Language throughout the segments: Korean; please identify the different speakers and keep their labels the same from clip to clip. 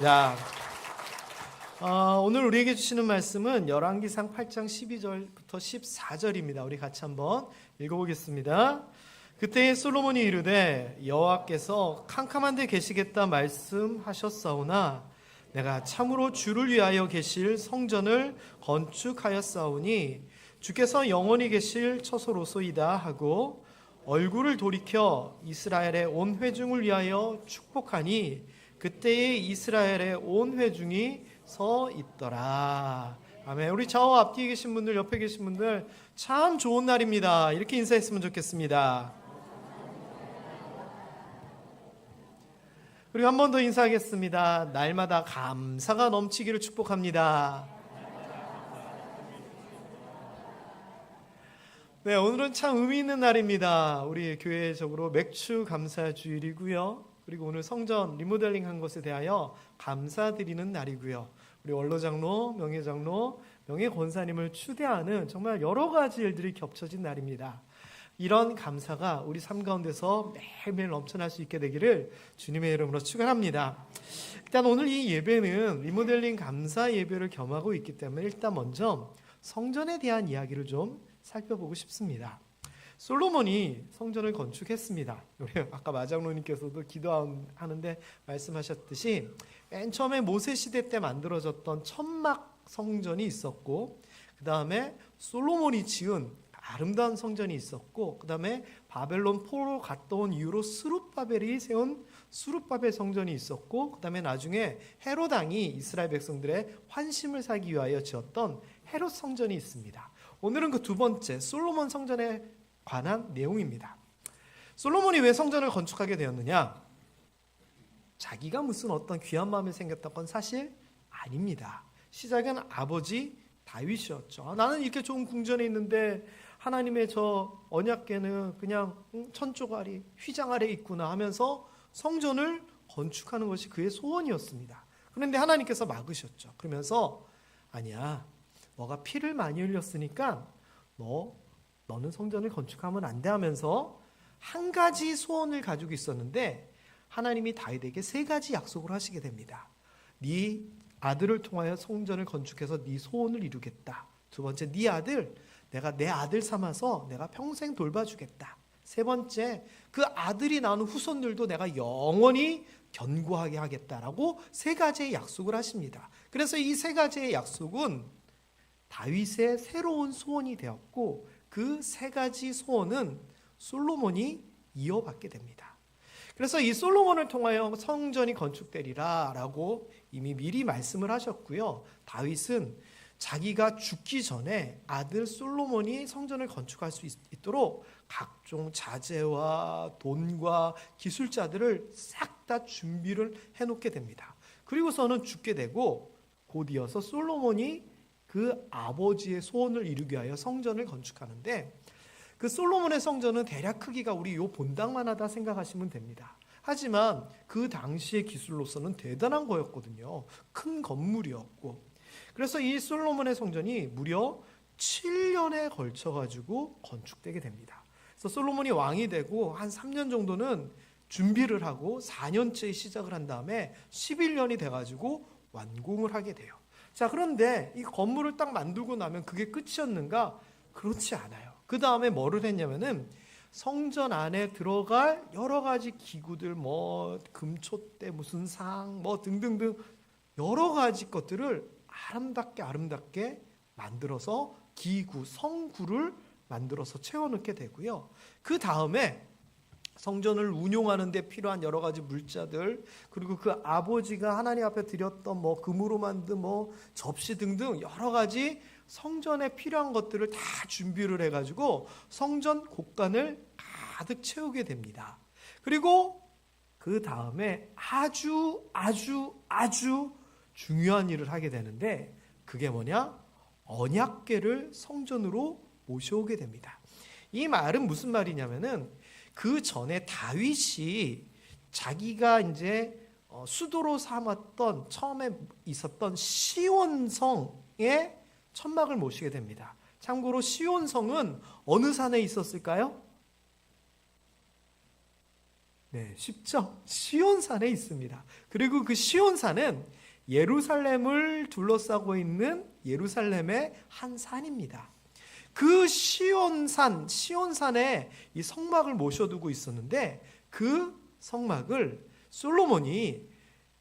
Speaker 1: 자, 오늘 우리에게 주시는 말씀은 열왕기상 8장 12절부터 14절입니다. 우리 같이 한번 읽어보겠습니다. 그때 솔로몬이 이르되 여호와께서 캄캄한 데 계시겠다 말씀하셨사오나 내가 참으로 주를 위하여 계실 성전을 건축하였사오니 주께서 영원히 계실 처소로소이다 하고 얼굴을 돌이켜 이스라엘의 온 회중을 위하여 축복하니 그때에 이스라엘의 온 회중이 서 있더라. 아멘. 우리 좌우 앞뒤에 계신 분들, 옆에 계신 분들 참 좋은 날입니다. 이렇게 인사했으면 좋겠습니다. 그리고 한 번 더 인사하겠습니다. 날마다 감사가 넘치기를 축복합니다. 네, 오늘은 참 의미 있는 날입니다. 우리 교회적으로 맥주 감사 주일이고요. 그리고 오늘 성전 리모델링 한 것에 대하여 감사드리는 날이고요. 우리 원로장로, 명예장로, 명예권사님을 추대하는 정말 여러 가지 일들이 겹쳐진 날입니다. 이런 감사가 우리 삶 가운데서 매일매일 넘쳐날 수 있게 되기를 주님의 이름으로 축원합니다. 일단 오늘 이 예배는 리모델링 감사 예배를 겸하고 있기 때문에 일단 먼저 성전에 대한 이야기를 좀 살펴보고 싶습니다. 솔로몬이 성전을 건축했습니다. 우리 아까 마장로님께서도 기도하는데 말씀하셨듯이 맨 처음에 모세 시대 때 만들어졌던 천막 성전이 있었고, 그 다음에 솔로몬이 지은 아름다운 성전이 있었고, 그 다음에 바벨론 포로 갔다 온 이후로 스룹바벨이 세운 스룹바벨 성전이 있었고, 그 다음에 나중에 헤롯 왕이 이스라엘 백성들의 환심을 사기 위하여 지었던 헤롯 성전이 있습니다. 오늘은 그 두 번째 솔로몬 성전에 관한 내용입니다. 솔로몬이 왜 성전을 건축하게 되었느냐? 자기가 무슨 어떤 귀한 마음이 생겼던 건 사실 아닙니다. 시작은 아버지 다윗이었죠. 나는 이렇게 좋은 궁전에 있는데 하나님의 저 언약궤는 그냥 천쪽 아래 휘장 아래 있구나 하면서 성전을 건축하는 것이 그의 소원이었습니다. 그런데 하나님께서 막으셨죠. 그러면서 아니야, 너가 피를 많이 흘렸으니까 너는 성전을 건축하면 안 돼 하면서 한 가지 소원을 가지고 있었는데 하나님이 다윗에게 세 가지 약속을 하시게 됩니다. 네 아들을 통하여 성전을 건축해서 네 소원을 이루겠다. 두 번째, 네 아들 내가 내 아들 삼아서 내가 평생 돌봐주겠다. 세 번째, 그 아들이 낳은 후손들도 내가 영원히 견고하게 하겠다라고 세 가지의 약속을 하십니다. 그래서 이 세 가지의 약속은 다윗의 새로운 소원이 되었고 그 세 가지 소원은 솔로몬이 이어받게 됩니다. 그래서 이 솔로몬을 통하여 성전이 건축되리라 라고 이미 미리 말씀을 하셨고요. 다윗은 자기가 죽기 전에 아들 솔로몬이 성전을 건축할 수 있도록 각종 자재와 돈과 기술자들을 싹 다 준비를 해놓게 됩니다. 그리고서는 죽게 되고 곧 이어서 솔로몬이 그 아버지의 소원을 이루기 위하여 성전을 건축하는데 그 솔로몬의 성전은 대략 크기가 우리 요 본당만 하다 생각하시면 됩니다. 하지만 그 당시의 기술로서는 대단한 거였거든요. 큰 건물이었고. 그래서 이 솔로몬의 성전이 무려 7년에 걸쳐가지고 건축되게 됩니다. 그래서 솔로몬이 왕이 되고 한 3년 정도는 준비를 하고 4년째 시작을 한 다음에 11년이 돼가지고 완공을 하게 돼요. 자, 그런데 이 건물을 딱 만들고 나면 그게 끝이었는가? 그렇지 않아요. 그 다음에 뭐를 했냐면은 성전 안에 들어갈 여러 가지 기구들, 뭐 금촛대 무슨 상, 뭐 등등등 여러 가지 것들을 아름답게 만들어서 기구, 성구를 만들어서 채워넣게 되고요. 그 다음에 성전을 운용하는 데 필요한 여러 가지 물자들, 그리고 그 아버지가 하나님 앞에 드렸던 뭐 금으로 만든 뭐 접시 등등 여러 가지 성전에 필요한 것들을 다 준비를 해가지고 성전 곳간을 가득 채우게 됩니다. 그리고 그 다음에 아주 중요한 일을 하게 되는데 그게 뭐냐? 언약궤를 성전으로 모셔오게 됩니다. 이 말은 무슨 말이냐면은 그 전에 다윗이 자기가 이제 수도로 삼았던 처음에 있었던 시온성에 천막을 모시게 됩니다. 참고로 시온성은 어느 산에 있었을까요? 네, 쉽죠? 시온산에 있습니다. 그리고 그 시온산은 예루살렘을 둘러싸고 있는 예루살렘의 한 산입니다. 그 시온산에 이 성막을 모셔두고 있었는데 그 성막을 솔로몬이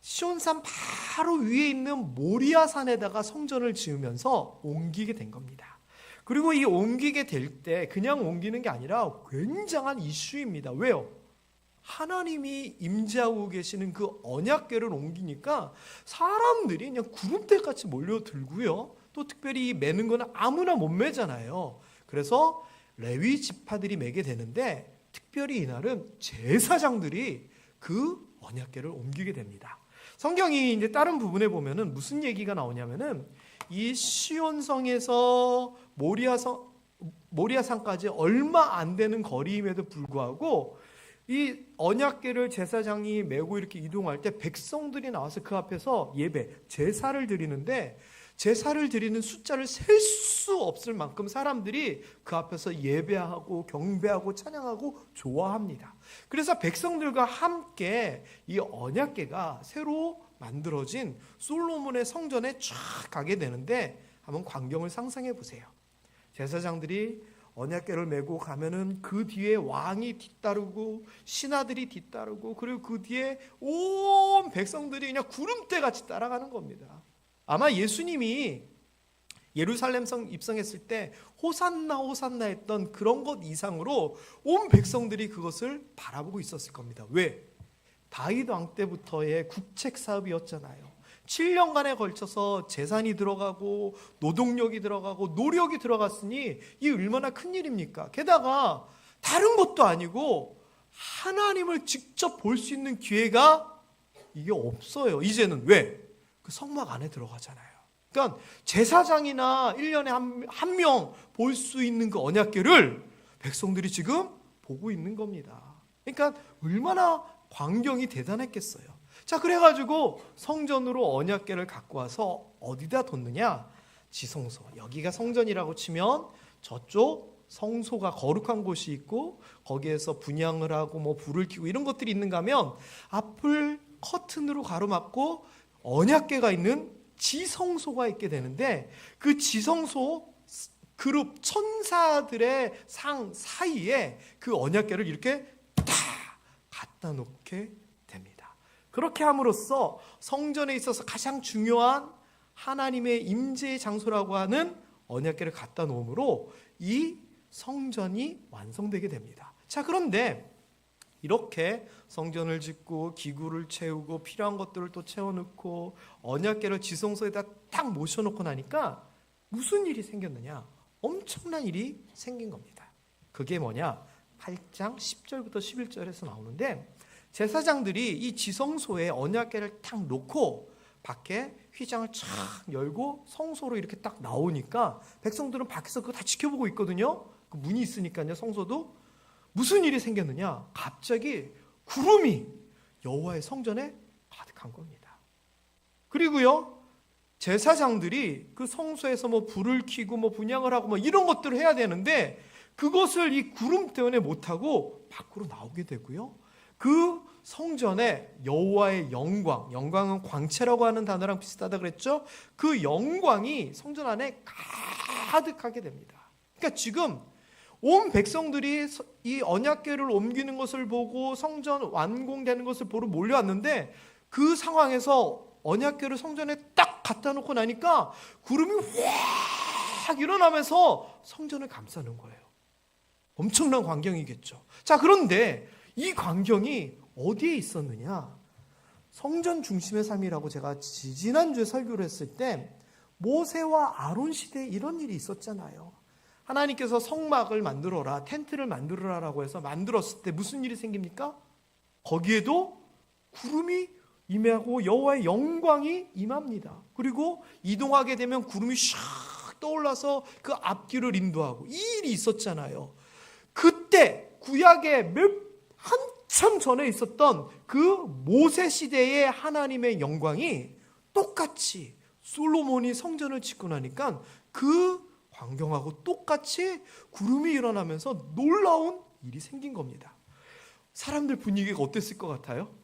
Speaker 1: 시온산 바로 위에 있는 모리아산에다가 성전을 지으면서 옮기게 된 겁니다. 그리고 이 옮기게 될 때 그냥 옮기는 게 아니라 굉장한 이슈입니다. 왜요? 하나님이 임재하고 계시는 그 언약궤를 옮기니까 사람들이 그냥 구름대같이 몰려들고요. 또 특별히 매는 거는 아무나 못 매잖아요. 그래서 레위 지파들이 매게 되는데 특별히 이날은 제사장들이 그 언약궤를 옮기게 됩니다. 성경이 이제 다른 부분에 보면은 무슨 얘기가 나오냐면은 이 시온성에서 모리아산까지 얼마 안 되는 거리임에도 불구하고 이 언약궤를 제사장이 메고 이렇게 이동할 때 백성들이 나와서 그 앞에서 예배, 제사를 드리는데 제사를 드리는 숫자를 셀 수 없을 만큼 사람들이 그 앞에서 예배하고 경배하고 찬양하고 좋아합니다. 그래서 백성들과 함께 이 언약궤가 새로 만들어진 솔로몬의 성전에 쫙 가게 되는데 한번 광경을 상상해 보세요. 제사장들이 언약궤를 메고 가면은 그 뒤에 왕이 뒤따르고 신하들이 뒤따르고 그리고 그 뒤에 온 백성들이 그냥 구름대같이 따라가는 겁니다. 아마 예수님이 예루살렘 성 입성했을 때 호산나 호산나 했던 그런 것 이상으로 온 백성들이 그것을 바라보고 있었을 겁니다. 왜? 다윗 왕 때부터의 국책 사업이었잖아요. 7년간에 걸쳐서 재산이 들어가고 노동력이 들어가고 노력이 들어갔으니 이 얼마나 큰 일입니까? 게다가 다른 것도 아니고 하나님을 직접 볼 수 있는 기회가 이게 없어요. 이제는 왜? 그 성막 안에 들어가잖아요. 그러니까 제사장이나 1년에 한 명 볼 수 있는 그 언약궤를 백성들이 지금 보고 있는 겁니다. 그러니까 얼마나 광경이 대단했겠어요. 자, 그래가지고 성전으로 언약궤를 갖고 와서 어디다 뒀느냐? 지성소. 여기가 성전이라고 치면 저쪽 성소가 거룩한 곳이 있고 거기에서 분향을 하고 뭐 불을 켜고 이런 것들이 있는가 하면 앞을 커튼으로 가로막고 언약궤가 있는 지성소가 있게 되는데 그 지성소 그룹 천사들의 상 사이에 그 언약궤를 이렇게 딱 갖다 놓게 됩니다. 그렇게 함으로써 성전에 있어서 가장 중요한 하나님의 임재의 장소라고 하는 언약궤를 갖다 놓음으로 이 성전이 완성되게 됩니다. 자, 그런데 이렇게 성전을 짓고 기구를 채우고 필요한 것들을 또 채워놓고 언약궤를 지성소에다 딱 모셔놓고 나니까 무슨 일이 생겼느냐? 엄청난 일이 생긴 겁니다. 그게 뭐냐? 8장 10절부터 11절에서 나오는데 제사장들이 이 지성소에 언약궤를 딱 놓고 밖에 휘장을 쫙 열고 성소로 이렇게 딱 나오니까 백성들은 밖에서 그거 다 지켜보고 있거든요. 그 문이 있으니까요. 성소도. 무슨 일이 생겼느냐? 갑자기 구름이 여호와의 성전에 가득한 겁니다. 그리고요, 제사장들이 그 성소에서 뭐 불을 켜고 뭐 분향을 하고 뭐 이런 것들을 해야 되는데 그것을 이 구름 때문에 못하고 밖으로 나오게 되고요. 그 성전에 여호와의 영광, 영광은 광채라고 하는 단어랑 비슷하다 그랬죠? 그 영광이 성전 안에 가득하게 됩니다. 그러니까 지금 온 백성들이 이 언약궤를 옮기는 것을 보고 성전 완공되는 것을 보러 몰려왔는데 그 상황에서 언약궤를 성전에 딱 갖다 놓고 나니까 구름이 확 일어나면서 성전을 감싸는 거예요. 엄청난 광경이겠죠. 자, 그런데 이 광경이 어디에 있었느냐? 성전 중심의 삶이라고 제가 지난주에 설교를 했을 때 모세와 아론 시대에 이런 일이 있었잖아요. 하나님께서 성막을 만들어라, 텐트를 만들어라라고 해서 만들었을 때 무슨 일이 생깁니까? 거기에도 구름이 임하고 여호와의 영광이 임합니다. 그리고 이동하게 되면 구름이 샥 떠올라서 그 앞길을 인도하고 이 일이 있었잖아요. 그때 구약의 한참 전에 있었던 그 모세 시대의 하나님의 영광이 똑같이 솔로몬이 성전을 짓고 나니까 그 광경하고 똑같이 구름이 일어나면서 놀라운 일이 생긴 겁니다. 사람들 분위기가 어땠을 것 같아요?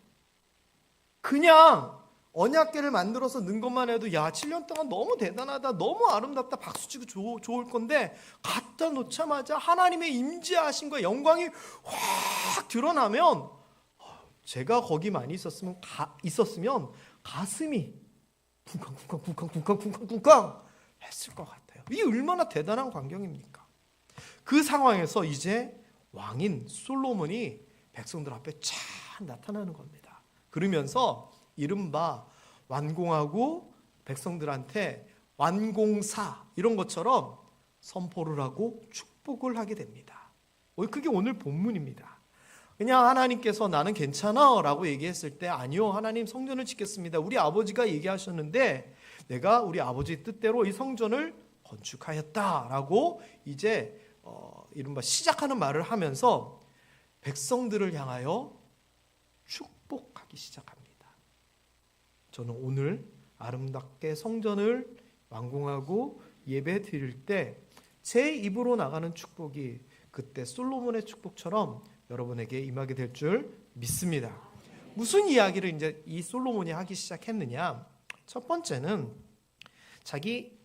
Speaker 1: 그냥 언약궤를 만들어서 넣은 것만 해도 야 7년 동안 너무 대단하다, 너무 아름답다, 박수치고 좋을 건데 갖다 놓자마자 하나님의 임재하심과 영광이 확 드러나면 제가 거기 많이 있었으면 가슴이 쿵쾅쿵쾅 했을 것 같아요. 이게 얼마나 대단한 광경입니까? 그 상황에서 이제 왕인 솔로몬이 백성들 앞에 쫙 나타나는 겁니다. 그러면서 이른바 완공하고 백성들한테 완공사 이런 것처럼 선포를 하고 축복을 하게 됩니다. 그게 오늘 본문입니다. 그냥 하나님께서 나는 괜찮아 라고 얘기했을 때 아니요, 하나님 성전을 짓겠습니다. 우리 아버지가 얘기하셨는데 내가 우리 아버지 뜻대로 이 성전을 건축하였다 라고 이제 이른바 시작하는 말을 하면서 백성들을 향하여 축복하기 시작합니다. 저는 오늘 아름답게 성전을 완공하고 예배 드릴 때 제 입으로 나가는 축복이 그때 솔로몬의 축복처럼 여러분에게 임하게 될 줄 믿습니다. 무슨 이야기를 이제 이 솔로몬이 하기 시작했느냐? 첫 번째는 자기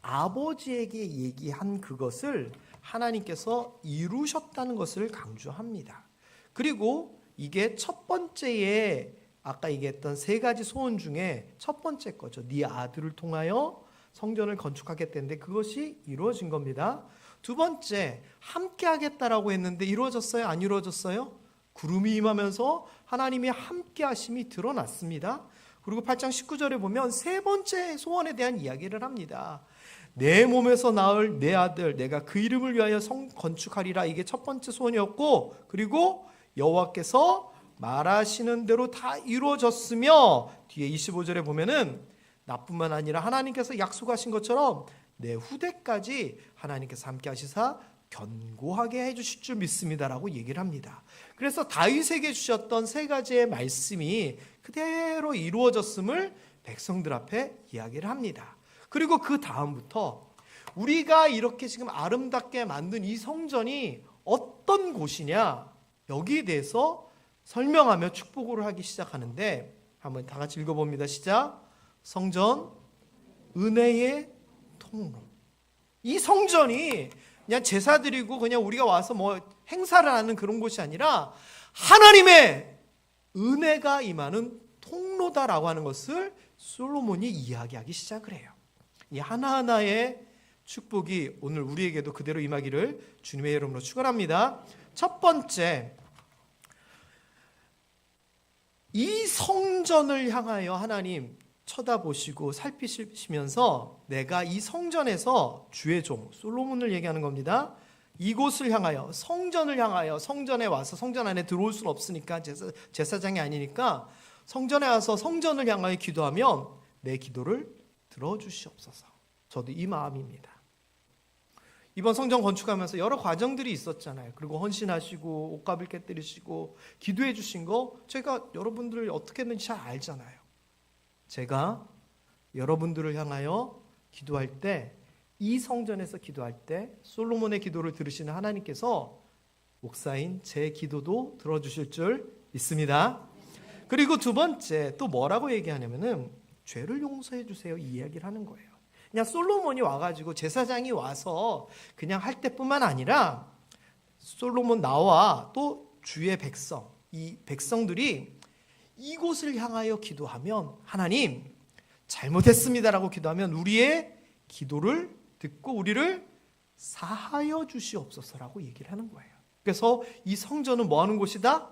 Speaker 1: 아버지에게 얘기한 그것을 하나님께서 이루셨다는 것을 강조합니다. 그리고 이게 첫 번째에 아까 얘기했던 세 가지 소원 중에 첫 번째 거죠. 네 아들을 통하여 성전을 건축하겠다는데 그것이 이루어진 겁니다. 두 번째, 함께 하겠다라고 했는데 이루어졌어요? 안 이루어졌어요? 구름이 임하면서 하나님의 함께 하심이 드러났습니다. 그리고 8장 19절에 보면 세 번째 소원에 대한 이야기를 합니다. 내 몸에서 낳을 내 아들 내가 그 이름을 위하여 성 건축하리라. 이게 첫 번째 소원이었고, 그리고 여호와께서 말하시는 대로 다 이루어졌으며 뒤에 25절에 보면은 나뿐만 아니라 하나님께서 약속하신 것처럼 내 후대까지 하나님께서 함께 하시사 견고하게 해주실 줄 믿습니다라고 얘기를 합니다. 그래서 다윗에게 주셨던 세 가지의 말씀이 그대로 이루어졌음을 백성들 앞에 이야기를 합니다. 그리고 그 다음부터 우리가 이렇게 지금 아름답게 만든 이 성전이 어떤 곳이냐, 여기에 대해서 설명하며 축복을 하기 시작하는데 한번 다 같이 읽어봅니다. 시작. 성전, 은혜의 통로. 이 성전이 그냥 제사 드리고 그냥 우리가 와서 뭐 행사를 하는 그런 곳이 아니라 하나님의 은혜가 임하는 통로다라고 하는 것을 솔로몬이 이야기하기 시작을 해요. 이 하나하나의 축복이 오늘 우리에게도 그대로 임하기를 주님의 이름으로 축원합니다. 첫 번째, 이 성전을 향하여 하나님 쳐다보시고 살피시면서 내가 이 성전에서 주의 종 솔로몬을 얘기하는 겁니다. 이곳을 향하여, 성전을 향하여, 성전에 와서 성전 안에 들어올 수는 없으니까 제사장이 아니니까 성전에 와서 성전을 향하여 기도하면 내 기도를 들어주시옵소서. 저도 이 마음입니다. 이번 성전 건축하면서 여러 과정들이 있었잖아요. 그리고 헌신하시고 옷값을 깨뜨리시고 기도해 주신 거 제가 여러분들 어떻게 했는지 잘 알잖아요. 제가 여러분들을 향하여 기도할 때, 이 성전에서 기도할 때 솔로몬의 기도를 들으시는 하나님께서 목사인 제 기도도 들어주실 줄 믿습니다. 그리고 두 번째 또 뭐라고 얘기하냐면은 죄를 용서해 주세요, 이 이야기를 하는 거예요. 그냥 솔로몬이 와가지고 제사장이 와서 그냥 할 때뿐만 아니라 솔로몬 나와 또 주의 백성, 이 백성들이 이곳을 향하여 기도하면 하나님 잘못했습니다라고 기도하면 우리의 기도를 듣고 우리를 사하여 주시옵소서라고 얘기를 하는 거예요. 그래서 이 성전은 뭐 하는 곳이다?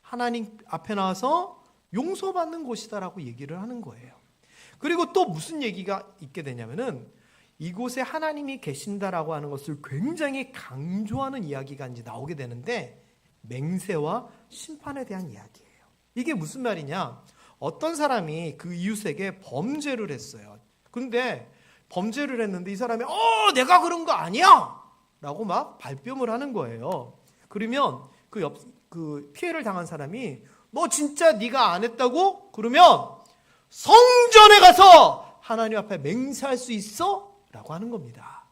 Speaker 1: 하나님 앞에 나와서 용서받는 곳이다라고 얘기를 하는 거예요. 그리고 또 무슨 얘기가 있게 되냐면은 이곳에 하나님이 계신다라고 하는 것을 굉장히 강조하는 이야기가 이제 나오게 되는데 맹세와 심판에 대한 이야기예요. 이게 무슨 말이냐? 어떤 사람이 그 이웃에게 범죄를 했어요. 근데 범죄를 했는데 이 사람이 내가 그런 거 아니야! 라고 막 발뺌을 하는 거예요. 그러면 그 피해를 당한 사람이 너 진짜 네가 안 했다고? 그러면 성전에 가서 하나님 앞에 맹세할 수 있어? 라고 하는 겁니다.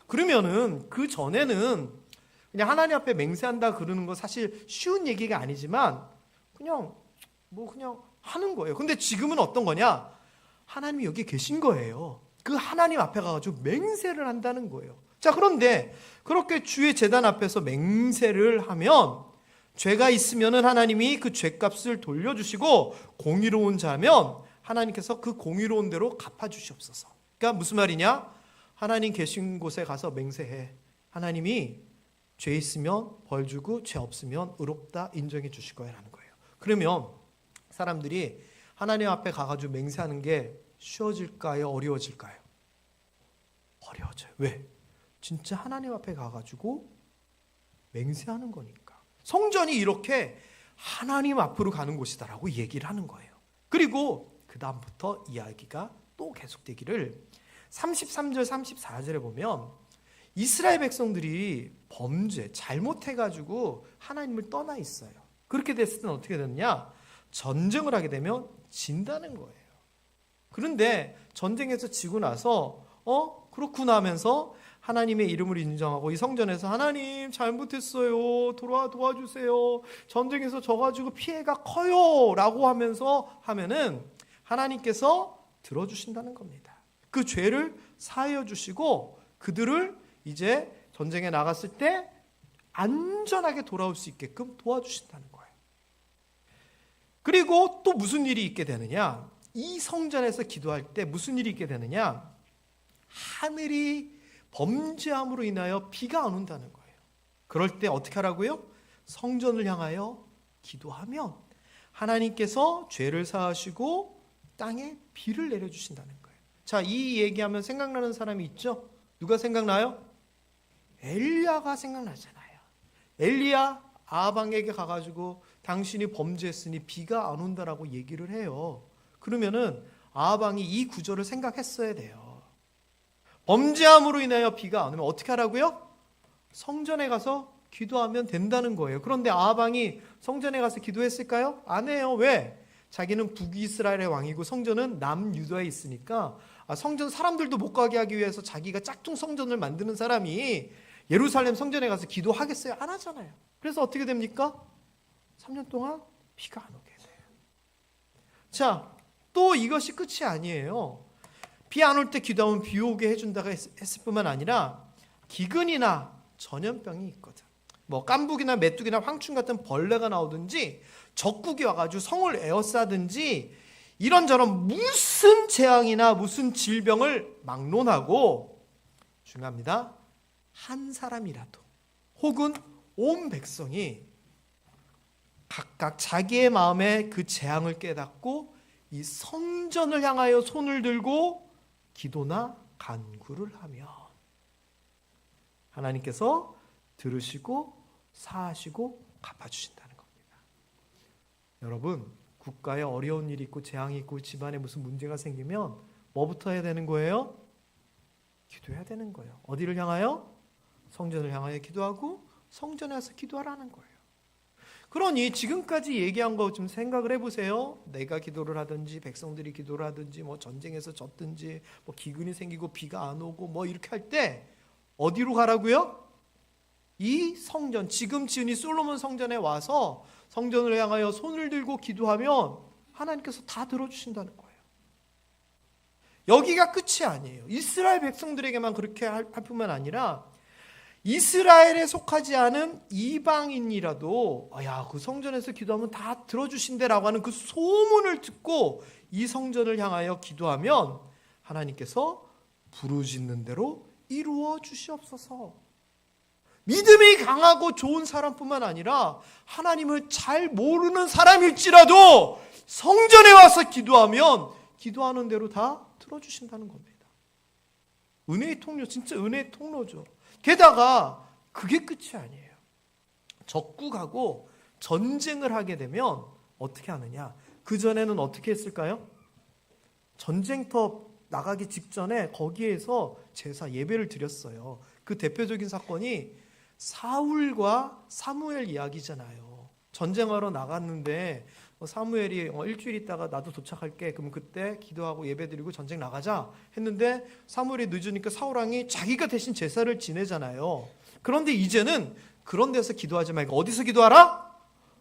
Speaker 1: 그러면은 그 전에는 그냥 하나님 앞에 맹세한다 그러는 거 사실 쉬운 얘기가 아니지만 그냥 하는 거예요. 근데 지금은 어떤 거냐? 하나님이 여기 계신 거예요. 그 하나님 앞에 가가지고 맹세를 한다는 거예요. 자, 그런데 그렇게 주의 제단 앞에서 맹세를 하면 죄가 있으면은 하나님이 그 죄값을 돌려주시고 공의로운 자면 하나님께서 그 공의로운 대로 갚아주시옵소서. 그러니까 무슨 말이냐? 하나님 계신 곳에 가서 맹세해. 하나님이 죄 있으면 벌 주고 죄 없으면 의롭다 인정해 주실 거야라는 거예요. 그러면 사람들이 하나님 앞에 가가지고 맹세하는 게 쉬워질까요? 어려워질까요? 어려워져요. 왜? 진짜 하나님 앞에 가가지고 맹세하는 거니까. 성전이 이렇게 하나님 앞으로 가는 곳이다라고 얘기를 하는 거예요. 그리고 그 다음부터 이야기가 또 계속되기를 33절 34절에 보면 이스라엘 백성들이 범죄 잘못해가지고 하나님을 떠나 있어요. 그렇게 됐을 때는 어떻게 되느냐? 전쟁을 하게 되면 진다는 거예요. 그런데 전쟁에서 지고 나서 그렇구나 하면서 하나님의 이름을 인정하고 이 성전에서 하나님 잘못했어요. 도와주세요. 전쟁에서 져가지고 피해가 커요. 라고 하면은 하나님께서 들어주신다는 겁니다. 그 죄를 사하여 주시고 그들을 이제 전쟁에 나갔을 때 안전하게 돌아올 수 있게끔 도와주신다는 거예요. 그리고 또 무슨 일이 있게 되느냐? 이 성전에서 기도할 때 무슨 일이 있게 되느냐? 하늘이 범죄함으로 인하여 비가 안 온다는 거예요. 그럴 때 어떻게 하라고요? 성전을 향하여 기도하면 하나님께서 죄를 사하시고 땅에 비를 내려주신다는 거예요. 자, 이 얘기하면 생각나는 사람이 있죠? 누가 생각나요? 엘리야가 생각나잖아요. 엘리야 아합에게 가가지고 당신이 범죄했으니 비가 안 온다라고 얘기를 해요. 그러면은 아합 왕이 이 구절을 생각했어야 돼요. 범죄함으로 인하여 비가 안 오면 어떻게 하라고요? 성전에 가서 기도하면 된다는 거예요. 그런데 아합 왕이 성전에 가서 기도했을까요? 안 해요. 왜? 자기는 북이스라엘의 왕이고 성전은 남유다에 있으니까 성전 사람들도 못 가게 하기 위해서 자기가 짝퉁 성전을 만드는 사람이 예루살렘 성전에 가서 기도하겠어요? 안 하잖아요. 그래서 어떻게 됩니까? 3년 동안 비가 안 오게 돼요. 자, 또 이것이 끝이 아니에요. 비 안 올 때 기도하면 비 오게 해준다가 했을 뿐만 아니라 기근이나 전염병이 있거든. 뭐 깐북이나 메뚜기나 황충 같은 벌레가 나오든지 적국이 와가지고 성을 에워싸든지 이런저런 무슨 재앙이나 무슨 질병을 막론하고 중요합니다. 한 사람이라도 혹은 온 백성이 각각 자기의 마음에 그 재앙을 깨닫고 이 성전을 향하여 손을 들고 기도나 간구를 하면 하나님께서 들으시고 사하시고 갚아주신다는 겁니다. 여러분, 국가에 어려운 일이 있고 재앙이 있고 집안에 무슨 문제가 생기면 뭐부터 해야 되는 거예요? 기도해야 되는 거예요. 어디를 향하여? 성전을 향하여 기도하고 성전에 와서 기도하라는 거예요. 그러니 지금까지 얘기한 거 좀 생각을 해보세요. 내가 기도를 하든지 백성들이 기도를 하든지 뭐 전쟁에서 졌든지 뭐 기근이 생기고 비가 안 오고 뭐 이렇게 할 때 어디로 가라고요? 이 성전, 지금 지은 이 솔로몬 성전에 와서 성전을 향하여 손을 들고 기도하면 하나님께서 다 들어주신다는 거예요. 여기가 끝이 아니에요. 이스라엘 백성들에게만 그렇게 할 뿐만 아니라 이스라엘에 속하지 않은 이방인이라도 그 성전에서 기도하면 다 들어주신대라고 하는 그 소문을 듣고 이 성전을 향하여 기도하면 하나님께서 부르짖는 대로 이루어 주시옵소서. 믿음이 강하고 좋은 사람뿐만 아니라 하나님을 잘 모르는 사람일지라도 성전에 와서 기도하면 기도하는 대로 다 들어주신다는 겁니다. 은혜의 통로, 진짜 은혜의 통로죠. 게다가 그게 끝이 아니에요. 적국하고 전쟁을 하게 되면 어떻게 하느냐? 그전에는 어떻게 했을까요? 전쟁터 나가기 직전에 거기에서 제사 예배를 드렸어요. 그 대표적인 사건이 사울과 사무엘 이야기잖아요. 전쟁하러 나갔는데 사무엘이 일주일 있다가 나도 도착할게. 그럼 그때 기도하고 예배드리고 전쟁 나가자 했는데 사무엘이 늦으니까 사울 왕이 자기가 대신 제사를 지내잖아요. 그런데 이제는 그런 데서 기도하지 말고 어디서 기도하라?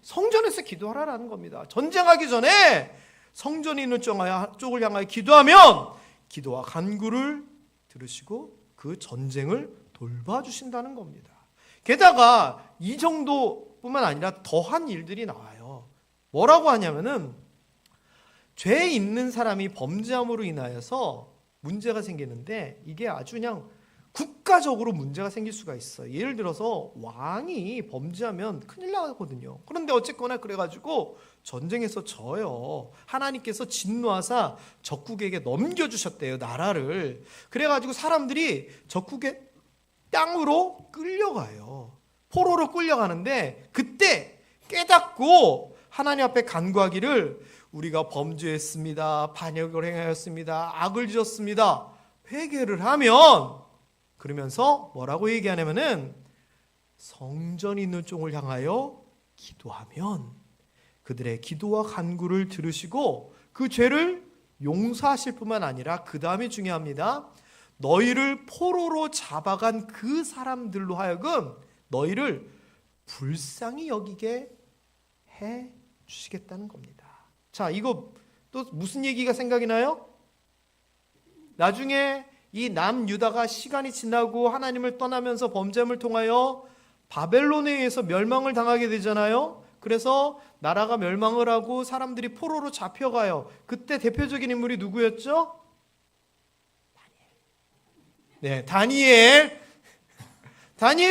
Speaker 1: 성전에서 기도하라라는 겁니다. 전쟁하기 전에 성전이 있는 쪽을 향하여 기도하면 기도와 간구를 들으시고 그 전쟁을 돌봐주신다는 겁니다. 게다가 이 정도뿐만 아니라 더한 일들이 나와요. 뭐라고 하냐면은 죄 있는 사람이 범죄함으로 인하여서 문제가 생기는데 이게 아주 그냥 국가적으로 문제가 생길 수가 있어요. 예를 들어서 왕이 범죄하면 큰일 나거든요. 그런데 어쨌거나 그래가지고 전쟁에서 져요. 하나님께서 진노하사 적국에게 넘겨주셨대요, 나라를. 그래가지고 사람들이 적국의 땅으로 끌려가요. 포로로 끌려가는데 그때 깨닫고 하나님 앞에 간구하기를 우리가 범죄했습니다. 반역을 행하였습니다. 악을 지었습니다. 회개를 하면 그러면서 뭐라고 얘기하냐면은 성전이 있는 쪽을 향하여 기도하면 그들의 기도와 간구를 들으시고 그 죄를 용서하실 뿐만 아니라 그 다음이 중요합니다. 너희를 포로로 잡아간 그 사람들로 하여금 너희를 불쌍히 여기게 해 주시겠다는 겁니다. 자, 이거 또 무슨 얘기가 생각이 나요? 나중에 이 남유다가 시간이 지나고 하나님을 떠나면서 범죄함을 통하여 바벨론에 의해서 멸망을 당하게 되잖아요. 그래서 나라가 멸망을 하고 사람들이 포로로 잡혀가요. 그때 대표적인 인물이 누구였죠? 네, 다니엘이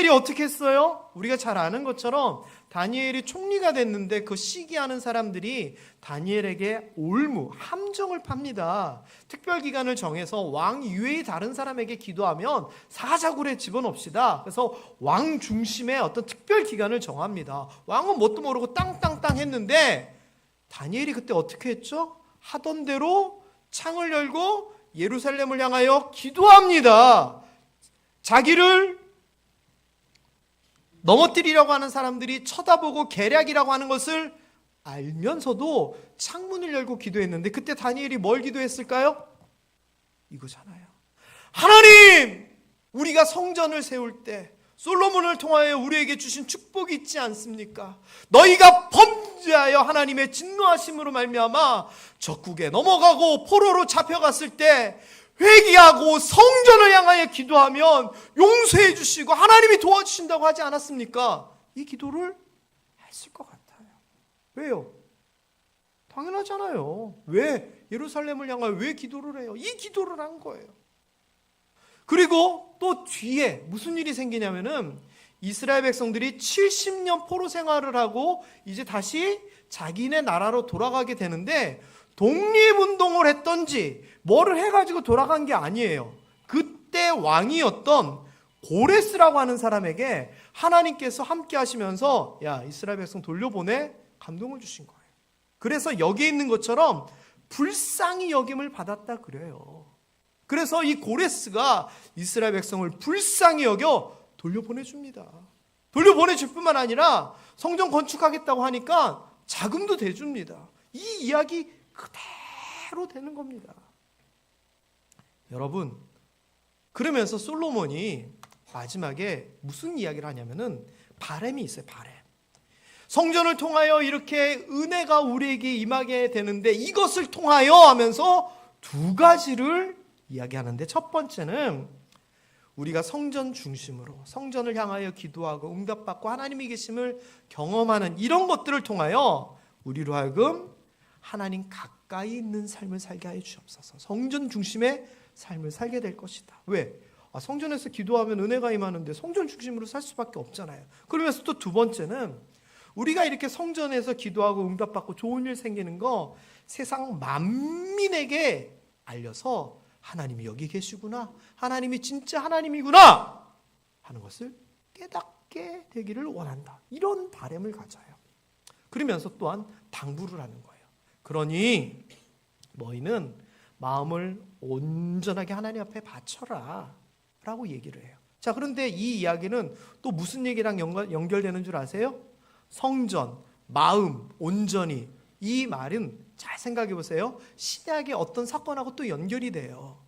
Speaker 1: 어떻게 했어요? 우리가 잘 아는 것처럼 다니엘이 총리가 됐는데 그 시기하는 사람들이 다니엘에게 함정을 팝니다. 특별기간을 정해서 왕 이외의 다른 사람에게 기도하면 사자굴에 집어넣읍시다. 그래서 왕 중심의 어떤 특별기간을 정합니다. 왕은 뭣도 모르고 땅땅땅 했는데 다니엘이 그때 어떻게 했죠? 하던 대로 창을 열고 예루살렘을 향하여 기도합니다. 자기를 넘어뜨리려고 하는 사람들이 쳐다보고 계략이라고 하는 것을 알면서도 창문을 열고 기도했는데 그때 다니엘이 뭘 기도했을까요? 이거잖아요. 하나님! 우리가 성전을 세울 때 솔로몬을 통하여 우리에게 주신 축복이 있지 않습니까? 너희가 범죄하여 하나님의 진노하심으로 말미암아 적국에 넘어가고 포로로 잡혀갔을 때 회개하고 성전을 향하여 기도하면 용서해 주시고 하나님이 도와주신다고 하지 않았습니까? 이 기도를 했을 것 같아요. 왜요? 당연하잖아요. 왜 예루살렘을 향하여 왜 기도를 해요? 이 기도를 한 거예요. 그리고 또 뒤에 무슨 일이 생기냐면은 이스라엘 백성들이 70년 포로 생활을 하고 이제 다시 자기네 나라로 돌아가게 되는데 독립운동을 했던지 뭐를 해가지고 돌아간 게 아니에요. 그때 왕이었던 고레스라고 하는 사람에게 하나님께서 함께 하시면서 야, 이스라엘 백성 돌려보내 감동을 주신 거예요. 그래서 여기에 있는 것처럼 불쌍히 여김을 받았다 그래요. 그래서 이 고레스가 이스라엘 백성을 불쌍히 여겨 돌려보내줍니다. 돌려보내줄 뿐만 아니라 성전 건축하겠다고 하니까 자금도 대줍니다. 이 이야기 그대로 되는 겁니다. 여러분, 그러면서 솔로몬이 마지막에 무슨 이야기를 하냐면은 바램이 있어요. 바램. 성전을 통하여 이렇게 은혜가 우리에게 임하게 되는데 이것을 통하여 하면서 두 가지를 이야기하는데 첫 번째는 우리가 성전 중심으로 성전을 향하여 기도하고 응답받고 하나님이 계심을 경험하는 이런 것들을 통하여 우리로 하여금 하나님 가까이 있는 삶을 살게 하여 주옵소서. 성전 중심의 삶을 살게 될 것이다. 왜? 성전에서 기도하면 은혜가 임하는데 성전 중심으로 살 수밖에 없잖아요. 그러면서 또 두 번째는 우리가 이렇게 성전에서 기도하고 응답받고 좋은 일 생기는 거 세상 만민에게 알려서 하나님이 여기 계시구나, 하나님이 진짜 하나님이구나 하는 것을 깨닫게 되기를 원한다. 이런 바람을 가져요. 그러면서 또한 당부를 하는 거예요. 그러니 너희는 마음을 온전하게 하나님 앞에 바쳐라 라고 얘기를 해요. 자, 그런데 이 이야기는 또 무슨 얘기랑 연결되는 줄 아세요? 성전, 마음, 온전히, 이 말은 잘 생각해 보세요. 신약의 어떤 사건하고 또 연결이 돼요.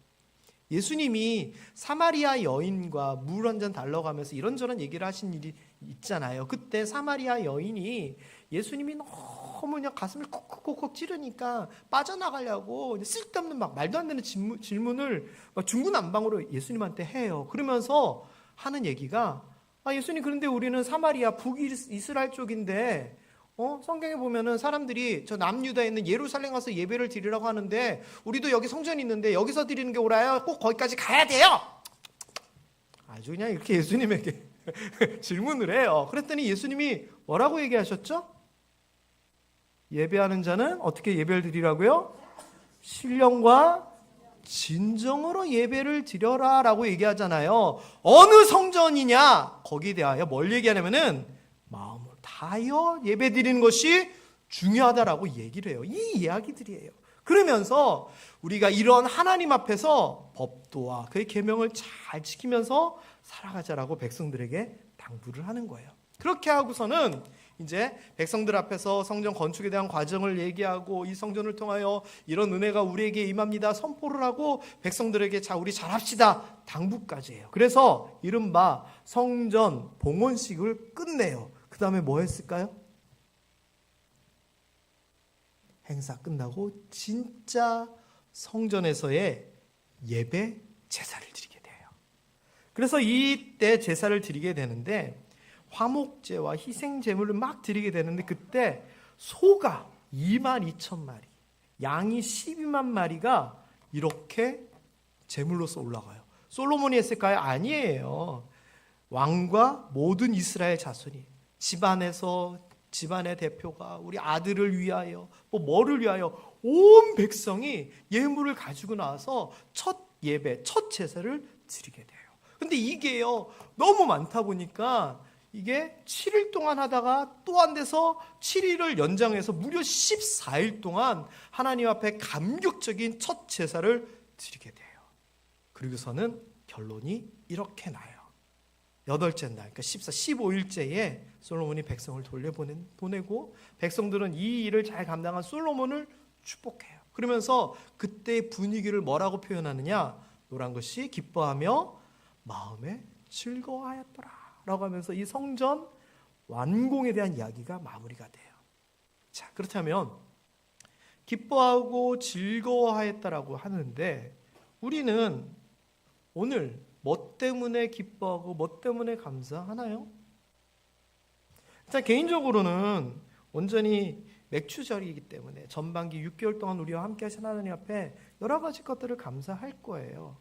Speaker 1: 예수님이 사마리아 여인과 물 한 잔 달라고 하면서 이런저런 얘기를 하신 일이 있잖아요. 그때 사마리아 여인이 예수님이 너무 그냥 가슴을 콕콕콕 찌르니까 빠져나가려고 쓸데없는 막 말도 안 되는 질문을 막 중구난방으로 예수님한테 해요. 그러면서 하는 얘기가, 예수님, 그런데 우리는 사마리아 북이스라엘 쪽인데 성경에 보면은 사람들이 저 남유다에 있는 예루살렘 가서 예배를 드리라고 하는데 우리도 여기 성전이 있는데 여기서 드리는 게 옳아요? 꼭 거기까지 가야 돼요? 아주 그냥 이렇게 예수님에게 질문을 해요. 그랬더니 예수님이 뭐라고 얘기하셨죠? 예배하는 자는 어떻게 예배를 드리라고요? 신령과 진정으로 예배를 드려라 라고 얘기하잖아요. 어느 성전이냐? 거기에 대하여 뭘 얘기하냐면은 마음을 다하여 예배 드리는 것이 중요하다라고 얘기를 해요. 이 이야기들이에요. 그러면서 우리가 이런 하나님 앞에서 법도와 그의 계명을 잘 지키면서 살아가자라고 백성들에게 당부를 하는 거예요. 그렇게 하고서는 이제 백성들 앞에서 성전 건축에 대한 과정을 얘기하고 이 성전을 통하여 이런 은혜가 우리에게 임합니다 선포를 하고 백성들에게 자 우리 잘합시다 당부까지 해요. 그래서 이른바 성전 봉헌식을 끝내요. 그 다음에 뭐 했을까요? 행사 끝나고 진짜 성전에서의 예배 제사를 드리게 돼요. 그래서 이때 제사를 드리게 되는데 화목제와 희생제물을 막 드리게 되는데 그때 소가 22,000마리, 양이 12만 마리가 이렇게 제물로서 올라가요. 솔로몬이 했을까요? 아니에요. 왕과 모든 이스라엘 자손이 집안의 대표가 우리 아들을 위하여 뭐를 위하여 온 백성이 예물을 가지고 나와서 첫 예배, 첫 제사를 드리게 돼요. 근데 이게요 너무 많다 보니까 이게 7일 동안 하다가 또 안 돼서 7일을 연장해서 무려 14일 동안 하나님 앞에 감격적인 첫 제사를 드리게 돼요. 그리고서는 결론이 이렇게 나요. 8째 날, 그러니까 15일째에 솔로몬이 백성을 돌려보내고 백성들은 이 일을 잘 감당한 솔로몬을 축복해요. 그러면서 그때의 분위기를 뭐라고 표현하느냐? 노란 것이 기뻐하며 마음에 즐거워하였더라 라고 하면서 이 성전 완공에 대한 이야기가 마무리가 돼요. 자, 그렇다면 기뻐하고 즐거워하였다라고 하는데 우리는 오늘 뭐 때문에 기뻐하고 뭐 때문에 감사하나요? 일단 개인적으로는 온전히 맥추절이기 때문에 전반기 6개월 동안 우리와 함께 하신 하나님 앞에 여러 가지 것들을 감사할 거예요.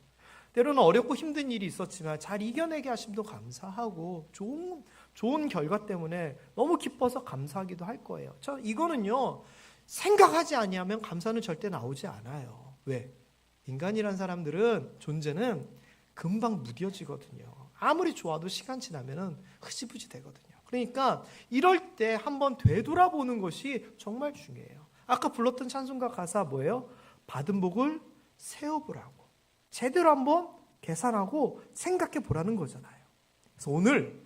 Speaker 1: 때로는 어렵고 힘든 일이 있었지만 잘 이겨내게 하심도 감사하고 좋은 결과 때문에 너무 기뻐서 감사하기도 할 거예요. 이거는요 생각하지 아니하면 감사는 절대 나오지 않아요. 왜? 인간이란 사람들은 존재는 금방 무뎌지거든요. 아무리 좋아도 시간 지나면은 흐지부지 되거든요. 그러니까 이럴 때 한번 되돌아보는 것이 정말 중요해요. 아까 불렀던 찬송가 가사 뭐예요? 받은 복을 세어보라고. 제대로 한번 계산하고 생각해 보라는 거잖아요. 그래서 오늘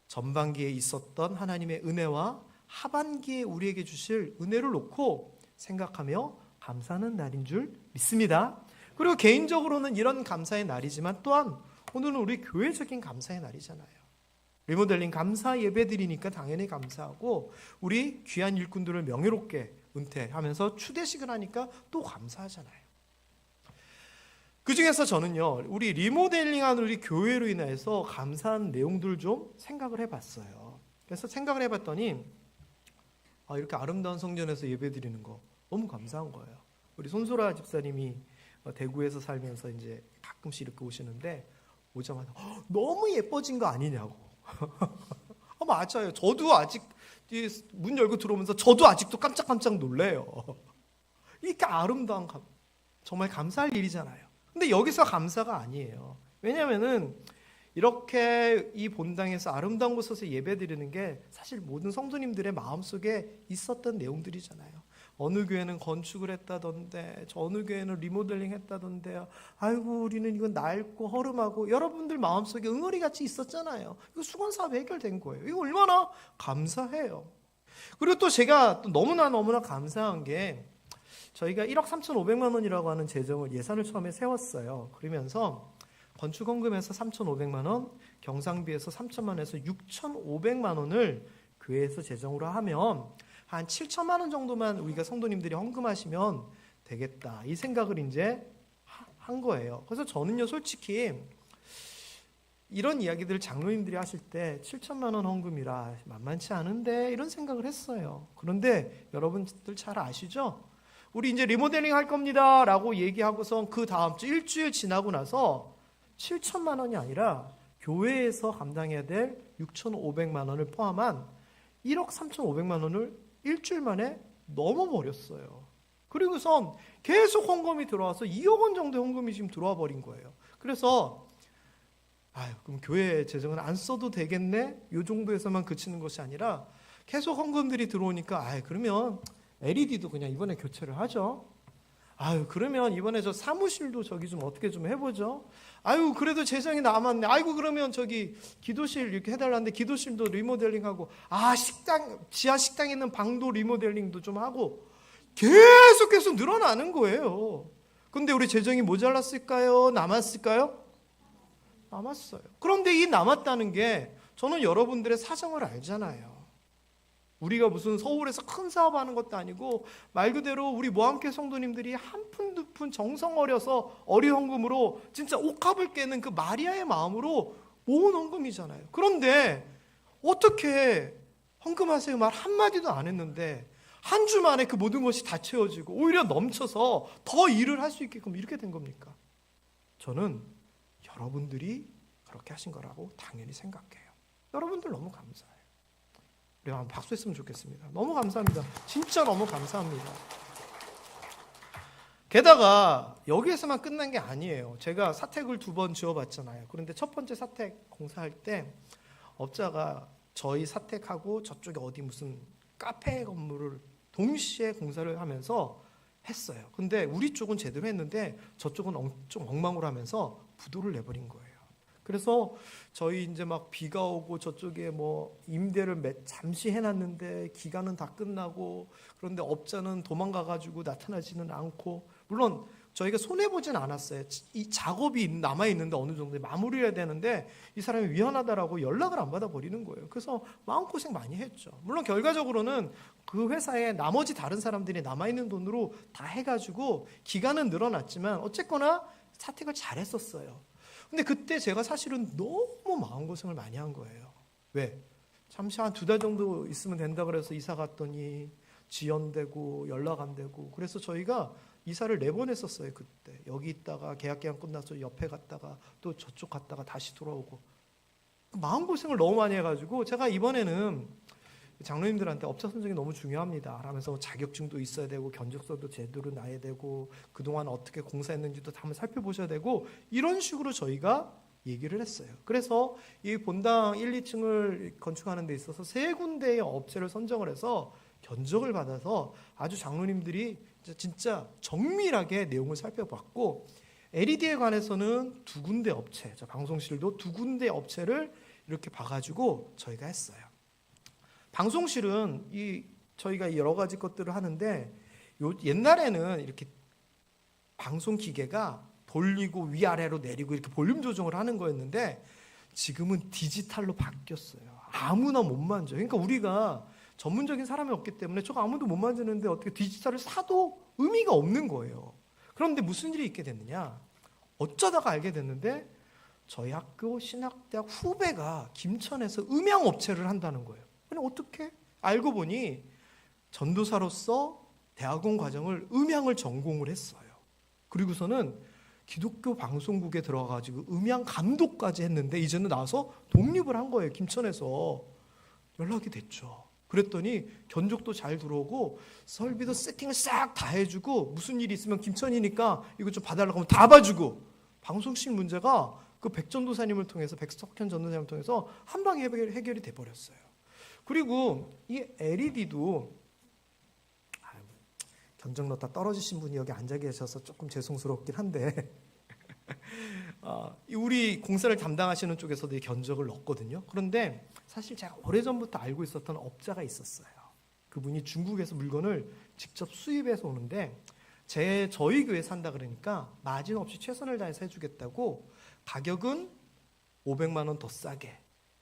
Speaker 1: 전반기에 있었던 하나님의 은혜와 하반기에 우리에게 주실 은혜를 놓고 생각하며 감사하는 날인 줄 믿습니다. 그리고 개인적으로는 이런 감사의 날이지만 또한 오늘은 우리 교회적인 감사의 날이잖아요. 리모델링 감사 예배 드리니까 당연히 감사하고 우리 귀한 일꾼들을 명예롭게 은퇴하면서 추대식을 하니까 또 감사하잖아요. 그 중에서 저는요, 우리 리모델링하는 우리 교회로 인해서 감사한 내용들을 좀 생각을 해봤어요. 그래서 생각을 해봤더니, 이렇게 아름다운 성전에서 예배 드리는 거 너무 감사한 거예요. 우리 손소라 집사님이 대구에서 살면서 이제 가끔씩 이렇게 오시는데, 오자마자, 너무 예뻐진 거 아니냐고. 맞아요. 저도 아직 문 열고 들어오면서 저도 아직도 깜짝깜짝 놀래요. 이렇게 아름다운, 정말 감사할 일이잖아요. 근데 여기서 감사가 아니에요. 왜냐하면은 이렇게 이 본당에서 아름다운 곳에서 예배드리는 게 사실 모든 성도님들의 마음속에 있었던 내용들이잖아요. 어느 교회는 건축을 했다던데, 저 어느 교회는 리모델링 했다던데, 아이고 우리는 이건 낡고 허름하고, 여러분들 마음속에 응어리같이 있었잖아요. 이거 수건사업 해결된 거예요. 이거 얼마나 감사해요. 그리고 또 제가 또 너무나 감사한 게, 저희가 1억 3,500만 원이라고 하는 재정을 예산을 처음에 세웠어요. 그러면서 건축 헌금에서 3,500만 원, 경상비에서 3천만 원에서 6,500만 원을 교회에서 재정으로 하면 한 7천만 원 정도만 우리가 성도님들이 헌금하시면 되겠다. 이 생각을 이제 한 거예요. 그래서 저는요, 솔직히 이런 이야기들 장로님들이 하실 때 7천만 원 헌금이라 만만치 않은데 이런 생각을 했어요. 그런데 여러분들 잘 아시죠? 우리 이제 리모델링 할 겁니다 라고 얘기하고서 그 다음 주 일주일 지나고 나서 7천만 원이 아니라 교회에서 감당해야 될 6,500만 원을 포함한 1억 3,500만 원을 일주일 만에 넘어버렸어요. 그리고선 계속 헌금이 들어와서 2억 원 정도 헌금이 지금 들어와 버린 거예요. 그래서 그럼 교회 재정은 안 써도 되겠네? 이 정도에서만 그치는 것이 아니라 계속 헌금들이 들어오니까 그러면 LED도 그냥 이번에 교체를 하죠. 그러면 이번에 저 사무실도 저기 좀 어떻게 좀 해보죠. 그래도 재정이 남았네. 그러면 저기 기도실 이렇게 해달라는데 기도실도 리모델링하고, 지하 식당에 있는 방도 리모델링도 좀 하고, 계속 늘어나는 거예요. 근데 우리 재정이 모자랐을까요? 남았을까요? 남았어요. 그런데 이 남았다는 게 저는 여러분들의 사정을 알잖아요. 우리가 무슨 서울에서 큰 사업하는 것도 아니고 말 그대로 우리 모함교회 성도님들이 한 푼 두 푼 정성 어려서 어리헌금으로 진짜 옥합을 깨는 그 마리아의 마음으로 모은 헌금이잖아요. 그런데 어떻게 헌금하세요 말 한마디도 안 했는데 한 주 만에 그 모든 것이 다 채워지고 오히려 넘쳐서 더 일을 할 수 있게끔 이렇게 된 겁니까? 저는 여러분들이 그렇게 하신 거라고 당연히 생각해요. 여러분들 너무 감사해요. 우리 한번 박수했으면 좋겠습니다. 너무 감사합니다. 진짜 너무 감사합니다. 게다가 여기에서만 끝난 게 아니에요. 제가 사택을 2번 지어봤잖아요. 그런데 첫 번째 사택 공사할 때 업자가 저희 사택하고 저쪽에 어디 무슨 카페 건물을 동시에 공사를 하면서 했어요. 근데 우리 쪽은 제대로 했는데 저쪽은 좀 엉망으로 하면서 부도를 내버린 거예요. 그래서 저희 이제 막 비가 오고 저쪽에 뭐 임대를 잠시 해놨는데 기간은 다 끝나고 그런데 업자는 도망가가지고 나타나지는 않고 물론 저희가 손해보진 않았어요. 이 작업이 남아있는데 어느 정도 마무리해야 되는데 이 사람이 위험하다라고 연락을 안 받아버리는 거예요. 그래서 마음고생 많이 했죠. 물론 결과적으로는 그 회사에 나머지 다른 사람들이 남아있는 돈으로 다 해가지고 기간은 늘어났지만 어쨌거나 사택을 잘했었어요. 근데 그때 제가 사실은 너무 마음고생을 많이 한 거예요. 왜? 잠시 한 2달 정도 있으면 된다 그래서 이사 갔더니 지연되고 연락 안 되고 그래서 저희가 이사를 4번 했었어요. 그때 여기 있다가 계약기간 끝나서 옆에 갔다가 또 저쪽 갔다가 다시 돌아오고 마음고생을 너무 많이 해가지고 제가 이번에는 장로님들한테 업자 선정이 너무 중요합니다 하면서 자격증도 있어야 되고 견적서도 제대로 나야 되고 그동안 어떻게 공사했는지도 다 한번 살펴보셔야 되고 이런 식으로 저희가 얘기를 했어요. 그래서 이 본당 1, 2층을 건축하는 데 있어서 3군데의 업체를 선정을 해서 견적을 받아서 아주 장로님들이 진짜 정밀하게 내용을 살펴봤고 LED에 관해서는 2군데 업체, 방송실도 2군데 업체를 이렇게 봐가지고 저희가 했어요. 방송실은 저희가 여러 가지 것들을 하는데 옛날에는 이렇게 방송 기계가 돌리고 위아래로 내리고 이렇게 볼륨 조정을 하는 거였는데 지금은 디지털로 바뀌었어요. 아무나 못 만져요. 그러니까 우리가 전문적인 사람이 없기 때문에 저거 아무도 못 만지는데 어떻게 디지털을 사도 의미가 없는 거예요. 그런데 무슨 일이 있게 됐느냐? 어쩌다가 알게 됐는데 저희 학교 신학대학 후배가 김천에서 음향업체를 한다는 거예요. 아니 어떻게? 알고 보니 전도사로서 대학원 과정을 음향을 전공을 했어요. 그리고서는 기독교 방송국에 들어가가지고 음향 감독까지 했는데 이제는 나와서 독립을 한 거예요. 김천에서 연락이 됐죠. 그랬더니 견적도 잘 들어오고 설비도 세팅을 싹 다 해주고 무슨 일이 있으면 김천이니까 이거 좀 봐달라고 하면 다 봐주고 방송실 문제가 그 백전도사님을 통해서 백석현 전도사님을 통해서 한 방에 해결이 돼버렸어요. 그리고 이 LED도 견적 넣다 떨어지신 분이 여기 앉아 계셔서 조금 죄송스럽긴 한데 우리 공사를 담당하시는 쪽에서도 이 견적을 넣었거든요. 그런데 사실 제가 오래전부터 알고 있었던 업자가 있었어요. 그분이 중국에서 물건을 직접 수입해서 오는데 저희 교회 산다 그러니까 마진 없이 최선을 다해서 해주겠다고 가격은 500만 원 더 싸게,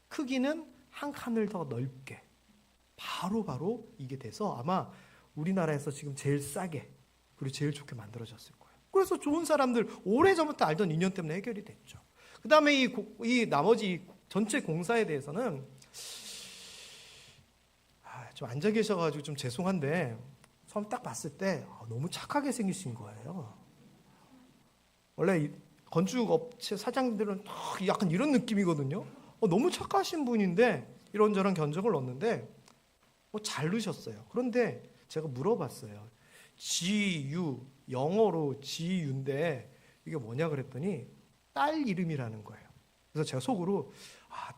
Speaker 1: 크기는 한 칸을 더 넓게 바로 이게 돼서 아마 우리나라에서 지금 제일 싸게 그리고 제일 좋게 만들어졌을 거예요. 그래서 좋은 사람들 오래전부터 알던 인연 때문에 해결이 됐죠. 그 다음에 이 나머지 전체 공사에 대해서는 좀 앉아 계셔가지고 좀 죄송한데 처음 딱 봤을 때 너무 착하게 생기신 거예요. 원래 건축업체 사장님들은 약간 이런 느낌이거든요. 너무 착하신 분인데 이런저런 견적을 넣었는데 잘 넣으셨어요. 그런데 제가 물어봤어요. GU, 영어로 GU인데 이게 뭐냐 그랬더니 딸 이름이라는 거예요. 그래서 제가 속으로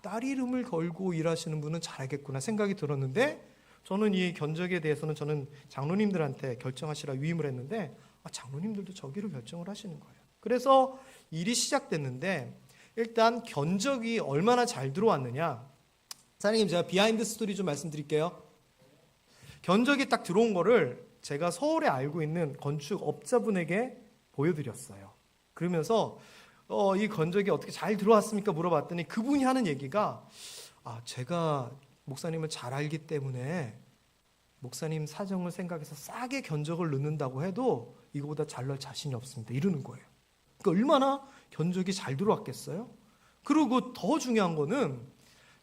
Speaker 1: 딸 이름을 걸고 일하시는 분은 잘하겠구나 생각이 들었는데, 저는 이 견적에 대해서는 저는 장로님들한테 결정하시라 위임을 했는데 장로님들도 저기로 결정을 하시는 거예요. 그래서 일이 시작됐는데 일단 견적이 얼마나 잘 들어왔느냐, 사장님 제가 비하인드 스토리 좀 말씀드릴게요. 견적이 딱 들어온 거를 제가 서울에 알고 있는 건축업자분에게 보여드렸어요. 그러면서 이 견적이 어떻게 잘 들어왔습니까 물어봤더니 그분이 하는 얘기가 제가 목사님을 잘 알기 때문에 목사님 사정을 생각해서 싸게 견적을 넣는다고 해도 이거보다 잘 넣을 자신이 없습니다. 이러는 거예요. 그러니까 얼마나 견적이 잘 들어왔겠어요? 그리고 더 중요한 거는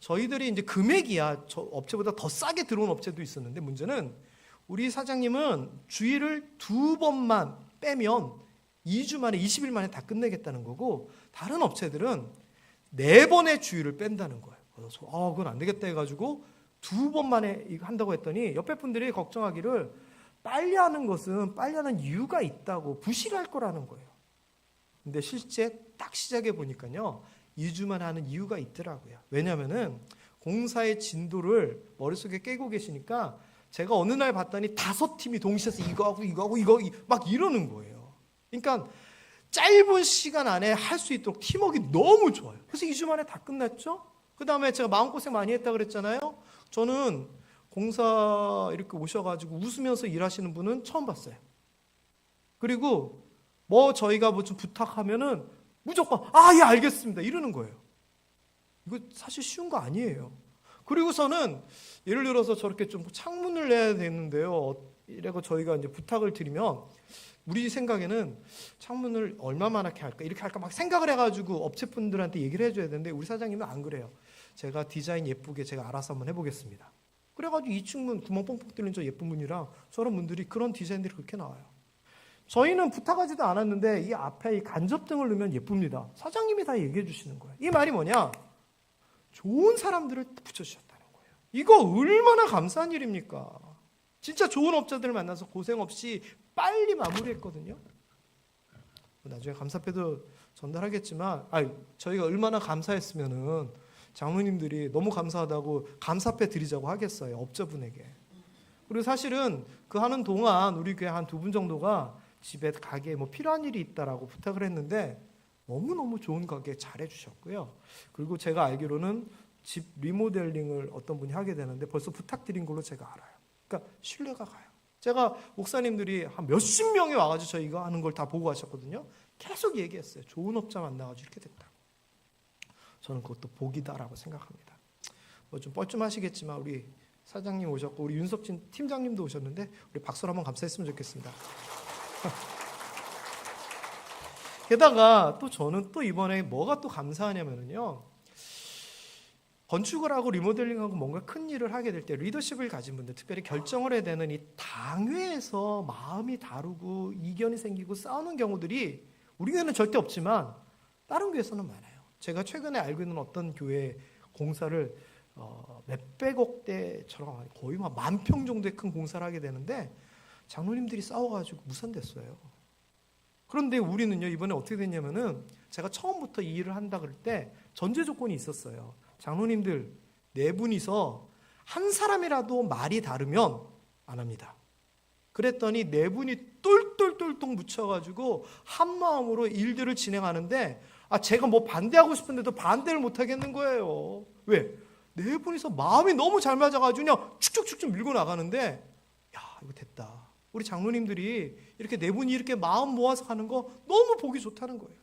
Speaker 1: 저희들이 이제 금액이야 저 업체보다 더 싸게 들어온 업체도 있었는데, 문제는 우리 사장님은 주의를 2번만 빼면 2주 만에 20일 만에 다 끝내겠다는 거고, 다른 업체들은 4번의 주의를 뺀다는 거예요. 그래서 그건 안 되겠다 해가지고 2번 만에 이거 한다고 했더니 옆에 분들이 걱정하기를 빨리 하는 것은 빨리 하는 이유가 있다고 부실할 거라는 거예요. 근데 실제 딱 시작해 보니까요 2주 만에 하는 이유가 있더라고요. 왜냐면은 공사의 진도를 머릿속에 깨고 계시니까 제가 어느 날 봤더니 5팀이 동시에서 이거 막 이러는 거예요. 그러니까 짧은 시간 안에 할 수 있도록 팀워크가 너무 좋아요. 그래서 2주 만에 다 끝났죠. 그 다음에 제가 마음고생 많이 했다 그랬잖아요. 저는 공사 이렇게 오셔가지고 웃으면서 일하시는 분은 처음 봤어요. 그리고 저희가 좀 부탁하면은 무조건 예 알겠습니다 이러는 거예요. 이거 사실 쉬운 거 아니에요. 그리고서는 예를 들어서 저렇게 좀 창문을 내야 되는데요. 이래고 저희가 이제 부탁을 드리면 우리 생각에는 창문을 얼마만하게 할까 이렇게 할까 막 생각을 해가지고 업체분들한테 얘기를 해줘야 되는데 우리 사장님은 안 그래요. 제가 디자인 예쁘게 제가 알아서 한번 해보겠습니다. 그래가지고 2층 문 구멍 뻥뻥 뚫린 저 예쁜 문이랑 저런 문들이 그런 디자인들이 그렇게 나와요. 저희는 부탁하지도 않았는데 이 앞에 이 간접등을 넣으면 예쁩니다. 사장님이 다 얘기해 주시는 거예요. 이 말이 뭐냐? 좋은 사람들을 붙여주셨다는 거예요. 이거 얼마나 감사한 일입니까? 진짜 좋은 업자들을 만나서 고생 없이 빨리 마무리했거든요. 나중에 감사패도 전달하겠지만 저희가 얼마나 감사했으면은 장로님들이 너무 감사하다고 감사패 드리자고 하겠어요. 업자분에게. 그리고 사실은 그 하는 동안 우리 교회 한 2분 정도가 집에 가게에 필요한 일이 있다라고 부탁을 했는데 너무너무 좋은 가게 잘해 주셨고요. 그리고 제가 알기로는 집 리모델링을 어떤 분이 하게 되는데 벌써 부탁드린 걸로 제가 알아요. 그러니까 신뢰가 가요. 제가 목사님들이 한 몇십 명이 와가지고 저 이거 하는 걸 다 보고 가셨거든요. 계속 얘기했어요. 좋은 업자 만나가지고 이렇게 됐다. 저는 그것도 복이다라고 생각합니다. 좀 뻘쭘하시겠지만 우리 사장님 오셨고 우리 윤석진 팀장님도 오셨는데 우리 박수로 한번 감사했으면 좋겠습니다. 게다가 또 저는 또 이번에 뭐가 또 감사하냐면요. 건축을 하고 리모델링하고 뭔가 큰 일을 하게 될 때 리더십을 가진 분들, 특별히 결정을 해야 되는 이 당회에서 마음이 다르고 이견이 생기고 싸우는 경우들이 우리 교회는 절대 없지만 다른 교회에서는 많아요. 제가 최근에 알고 있는 어떤 교회 공사를 몇백억대처럼 거의 10,000평 정도의 큰 공사를 하게 되는데 장로님들이 싸워가지고 무산됐어요. 그런데 우리는요 이번에 어떻게 됐냐면은 제가 처음부터 이 일을 한다 그럴 때 전제 조건이 있었어요. 장로님들 4분이서 한 사람이라도 말이 다르면 안 합니다. 그랬더니 4분이 똘똘똘똘 묻혀가지고 한 마음으로 일들을 진행하는데 제가 반대하고 싶은데도 반대를 못 하겠는 거예요. 왜? 4분이서 마음이 너무 잘 맞아가지고 그냥 축축축축 밀고 나가는데 이거 됐다. 우리 장로님들이 이렇게 네 분이 이렇게 마음 모아서 가는 거 너무 보기 좋다는 거예요.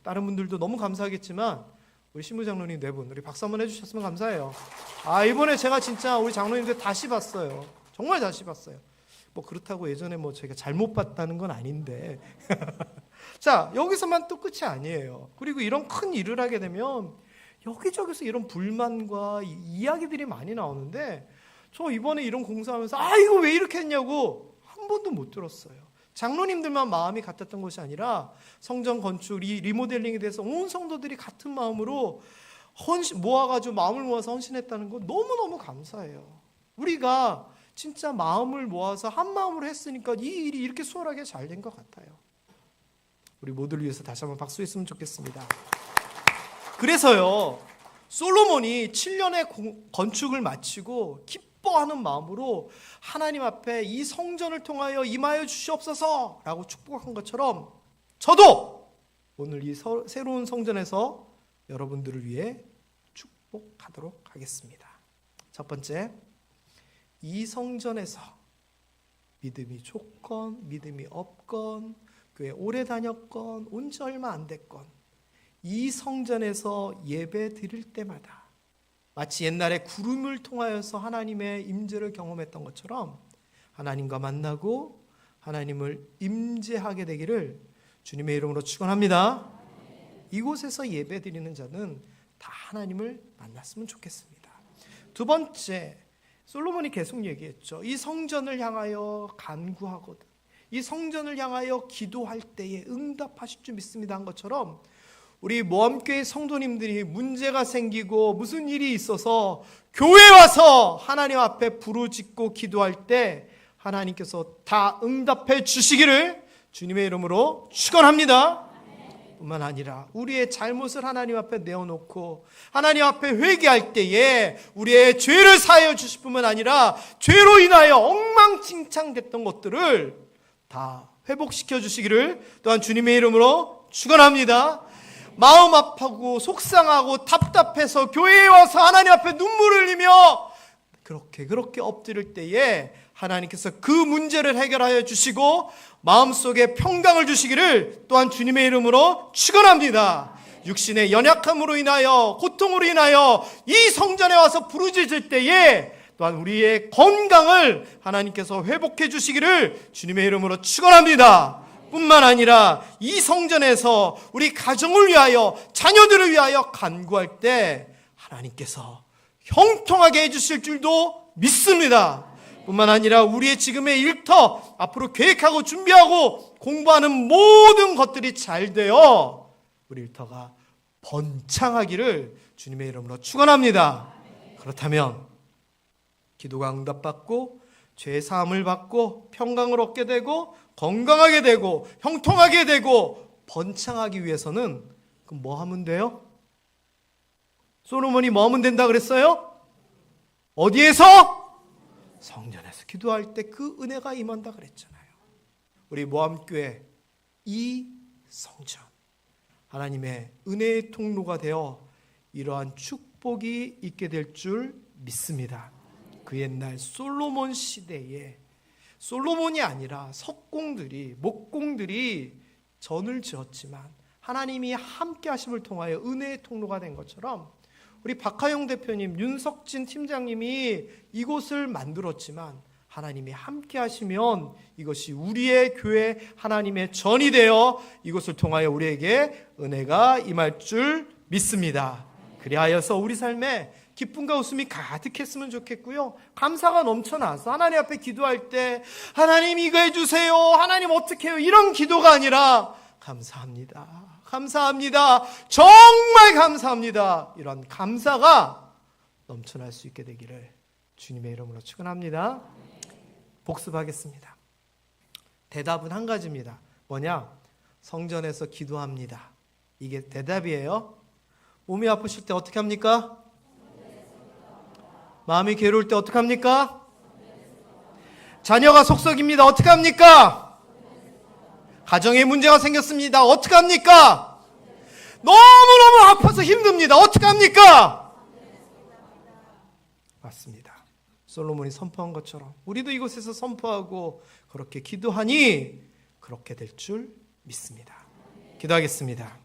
Speaker 1: 다른 분들도 너무 감사하겠지만 우리 신부장로님 네 분, 우리 박수 한번 해주셨으면 감사해요. 이번에 제가 진짜 우리 장로님들 다시 봤어요. 정말 다시 봤어요. 뭐 그렇다고 예전에 뭐 제가 잘못 봤다는 건 아닌데 자, 여기서만 또 끝이 아니에요. 그리고 이런 큰 일을 하게 되면 여기저기서 이런 불만과 이야기들이 많이 나오는데, 저 이번에 이런 공사하면서 이거 왜 이렇게 했냐고 한 번도 못 들었어요. 장로님들만 마음이 같았던 것이 아니라 성전 건축, 리모델링에 대해서 온 성도들이 같은 마음으로 모아가지고 마음을 모아서 헌신했다는 거 너무너무 감사해요. 우리가 진짜 마음을 모아서 한 마음으로 했으니까 이 일이 이렇게 수월하게 잘 된 것 같아요. 우리 모두를 위해서 다시 한번 박수했으면 좋겠습니다. 그래서요, 솔로몬이 7년의 건축을 마치고 기뻐하는 마음으로 하나님 앞에 이 성전을 통하여 임하여 주시옵소서 라고 축복한 것처럼, 저도 오늘 이 새로운 성전에서 여러분들을 위해 축복하도록 하겠습니다. 첫 번째, 이 성전에서 믿음이 좋건 믿음이 없건, 교회 오래 다녔건 온 지 얼마 안 됐건, 이 성전에서 예배 드릴 때마다 마치 옛날에 구름을 통하여서 하나님의 임재를 경험했던 것처럼 하나님과 만나고 하나님을 임재하게 되기를 주님의 이름으로 축원합니다. 이곳에서 예배 드리는 자는 다 하나님을 만났으면 좋겠습니다. 두 번째, 솔로몬이 계속 얘기했죠. 이 성전을 향하여 간구하거든, 이 성전을 향하여 기도할 때에 응답하실 줄 믿습니다 한 것처럼, 우리 모함교회 성도님들이 문제가 생기고 무슨 일이 있어서 교회에 와서 하나님 앞에 부르짖고 기도할 때 하나님께서 다 응답해 주시기를 주님의 이름으로 축원합니다. 뿐만 아니라 우리의 잘못을 하나님 앞에 내어놓고 하나님 앞에 회개할 때에 우리의 죄를 사하여 주실 뿐만 아니라 죄로 인하여 엉망진창됐던 것들을 다 회복시켜 주시기를 또한 주님의 이름으로 축원합니다. 마음 아프고 속상하고 답답해서 교회에 와서 하나님 앞에 눈물을 흘리며 그렇게 엎드릴 때에 하나님께서 그 문제를 해결하여 주시고 마음속에 평강을 주시기를 또한 주님의 이름으로 축원합니다. 육신의 연약함으로 인하여 고통으로 인하여 이 성전에 와서 부르짖을 때에 또한 우리의 건강을 하나님께서 회복해 주시기를 주님의 이름으로 축원합니다. 뿐만 아니라 이 성전에서 우리 가정을 위하여 자녀들을 위하여 간구할 때 하나님께서 형통하게 해주실 줄도 믿습니다. 뿐만 아니라 우리의 지금의 일터, 앞으로 계획하고 준비하고 공부하는 모든 것들이 잘 되어 우리 일터가 번창하기를 주님의 이름으로 축원합니다. 그렇다면 기도가 응답받고 죄 사함을 받고 평강을 얻게 되고 건강하게 되고 형통하게 되고 번창하기 위해서는 그럼 뭐 하면 돼요? 솔로몬이 뭐 하면 된다 그랬어요? 어디에서? 성전에서 기도할 때 그 은혜가 임한다 그랬잖아요. 우리 모함교회 이 성전, 하나님의 은혜의 통로가 되어 이러한 축복이 있게 될 줄 믿습니다. 그 옛날 솔로몬 시대에 솔로몬이 아니라 석공들이, 목공들이 전을 지었지만 하나님이 함께 하심을 통하여 은혜의 통로가 된 것처럼 우리 박하영 대표님, 윤석진 팀장님이 이곳을 만들었지만 하나님이 함께 하시면 이것이 우리의 교회 하나님의 전이 되어 이곳을 통하여 우리에게 은혜가 임할 줄 믿습니다. 그리하여서 우리 삶에 기쁨과 웃음이 가득했으면 좋겠고요. 감사가 넘쳐나서 하나님 앞에 기도할 때 하나님 이거 해주세요, 하나님 어떻게 해요, 이런 기도가 아니라 감사합니다, 감사합니다, 정말 감사합니다, 이런 감사가 넘쳐날 수 있게 되기를 주님의 이름으로 축원합니다. 복습하겠습니다. 대답은 한 가지입니다. 뭐냐? 성전에서 기도합니다. 이게 대답이에요. 몸이 아프실 때 어떻게 합니까? 마음이 괴로울 때 어떻게 합니까? 자녀가 속썩입니다. 어떻게 합니까? 가정에 문제가 생겼습니다. 어떻게 합니까? 너무너무 아파서 힘듭니다. 어떻게 합니까? 맞습니다. 솔로몬이 선포한 것처럼 우리도 이곳에서 선포하고 그렇게 기도하니 그렇게 될 줄 믿습니다. 기도하겠습니다.